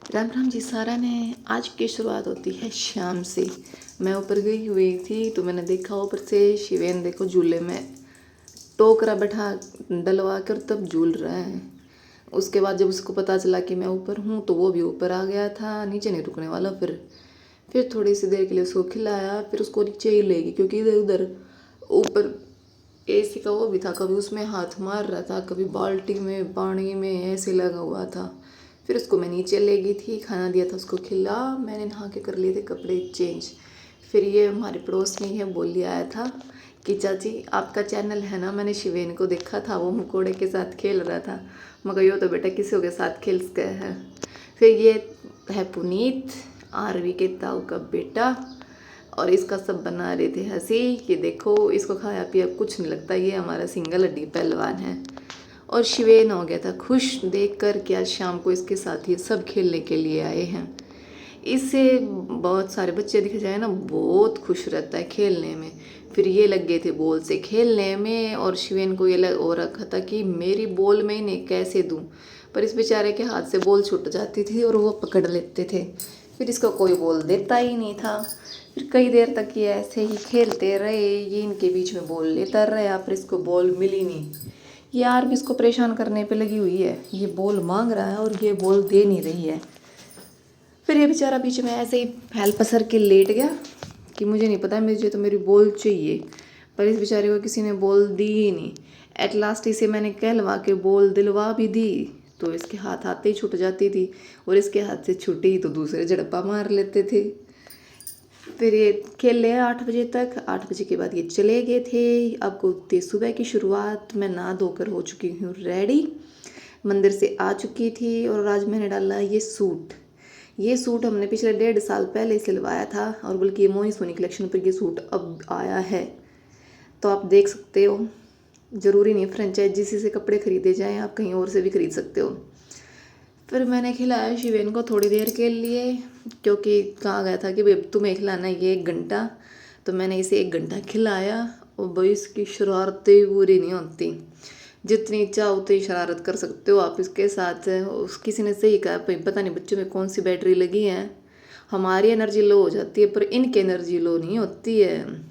राम राम जी सारा ने। आज की शुरुआत होती है शाम से। मैं ऊपर गई हुई थी तो मैंने देखा ऊपर से शिवेन देखो झूले में टोकरा बैठा डलवा कर तब झूल रहा है। उसके बाद जब उसको पता चला कि मैं ऊपर हूँ तो वो भी ऊपर आ गया था, नीचे नहीं रुकने वाला। फिर थोड़ी सी देर के लिए उसको खिलाया, फिर उसको नीचे ही लेगी क्योंकि इधर उधर ऊपर एसी का वो भी था, कभी उसमें हाथ मार रहा था, कभी बाल्टी में पानी में ऐसे लगा हुआ था। फिर उसको मैं नीचे ले गई थी, खाना दिया था, उसको खिला, मैंने नहा के कर लिए थे कपड़े चेंज। फिर ये हमारे पड़ोस में ही है, बोली आया था कि चाची आपका चैनल है ना, मैंने शिवेन को देखा था वो मकोड़े के साथ खेल रहा था। मगर यो तो बेटा किसी के साथ खेल गया है। फिर ये है पुनीत, आरवी के ताऊ का बेटा, और इसका सब बना रहे थे हंसी कि देखो इसको खाया पिया कुछ नहीं लगता, ये हमारा सिंगल हड्डी पहलवान है। और शिवेन हो गया था खुश देख कर कि आज शाम को इसके साथ ये सब खेलने के लिए आए हैं। इससे बहुत सारे बच्चे दिख जाए ना, बहुत खुश रहता है खेलने में। फिर ये लग गए थे बॉल से खेलने में, और शिवेन को ये लग हो रखा था कि मेरी बॉल में इन्हें कैसे दूँ। पर इस बेचारे के हाथ से बॉल छूट जाती थी और वो पकड़ लेते थे। फिर इसको कोई बॉल देता ही नहीं था। फिर कई देर तक ये ऐसे ही खेलते रहे, ये इनके बीच में बॉल लेता रहा, फिर इसको बॉल मिली नहीं। यार भी इसको परेशान करने पे लगी हुई है, ये बॉल मांग रहा है और ये बॉल दे नहीं रही है। फिर ये बेचारा बीच में ऐसे ही फैल पसर के लेट गया कि मुझे नहीं पता, मुझे तो मेरी बॉल चाहिए। पर इस बेचारे को किसी ने बॉल दी ही नहीं। एट लास्ट इसे मैंने कहलवा के बॉल दिलवा भी दी तो इसके हाथ आते ही छूट जाती थी, और इसके हाथ से छूटी तो दूसरे झड़प्पा मार लेते थे। फिर ये खेल ले 8 बजे तक। 8 बजे के बाद ये चले गए थे। अब को थी सुबह की शुरुआत। मैं नहा धोकर हो चुकी हूँ रेडी, मंदिर से आ चुकी थी, और आज मैंने डाला ये सूट। ये सूट हमने पिछले 1.5 साल पहले सिलवाया था, और बल्कि ये मोनी सोनी कलेक्शन पर ये सूट अब आया है, तो आप देख सकते हो। ज़रूरी नहीं फ्रेंचाइजी से कपड़े खरीदे जाएँ, आप कहीं और से भी खरीद सकते हो। फिर मैंने खिलाया शिवेन को थोड़ी देर के लिए, क्योंकि कहा गया था कि भाई तुम्हें खिलाना है ये 1 घंटा, तो मैंने इसे 1 घंटा खिलाया। और भाई इसकी शरारतें पूरी नहीं होती, जितनी चाहो उतनी शरारत कर सकते हो आप इसके साथ। उस किसी ने सही कहा, भाई पता नहीं बच्चों में कौन सी बैटरी लगी है, हमारी एनर्जी लो हो जाती है पर इनकी एनर्जी लो नहीं होती है।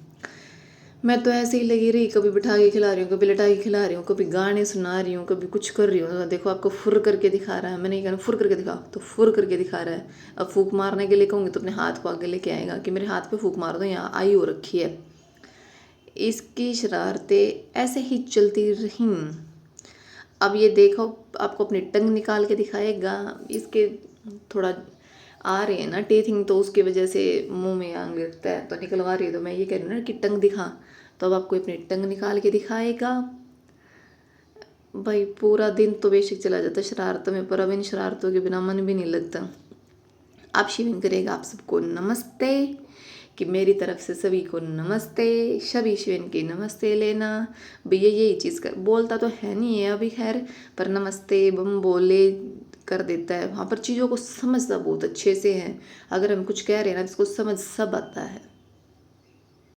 मैं तो ऐसे ही लगी रही, कभी बिठा के खिला रही हूँ, कभी लटा के खिला रही हूँ, कभी गाने सुना रही हूँ, कभी कुछ कर रही हूँ। तो देखो आपको फुर करके दिखा रहा है, मैंने ये कहना फुर करके दिखा, तो फुर करके दिखा रहा है। अब फूक मारने के लिए कहूँगी तो अपने हाथ को आगे लेके आएगा कि मेरे हाथ पे फूक मार दो, यहाँ आई हो रखी है। इसकी शरारतें ऐसे ही चलती रहीं। अब ये देखो आपको अपनी टंग निकाल के दिखाएगा, इसके थोड़ा आ रहे हैं ना टीथिंग, तो उसकी वजह से मुंह में आंग लगता है तो निकलवा रही है। तो मैं ये कह रही हूँ ना कि टंग दिखा, तो अब आपको अपनी टंग निकाल के दिखाएगा। भाई पूरा दिन तो बेशक चला जाता शरारतों में, पर अब इन शरारतों के बिना मन भी नहीं लगता। आप शिविंग करेगा आप सबको नमस्ते, कि मेरी तरफ से सभी को नमस्ते। सभी शिवेन की नमस्ते लेना। भैया यही चीज़ कर बोलता तो है नहीं है अभी खैर, पर नमस्ते बम बोले कर देता है। वहाँ पर चीज़ों को समझता बहुत अच्छे से है। अगर हम कुछ कह रहे हैं ना, इसको समझ सब आता है।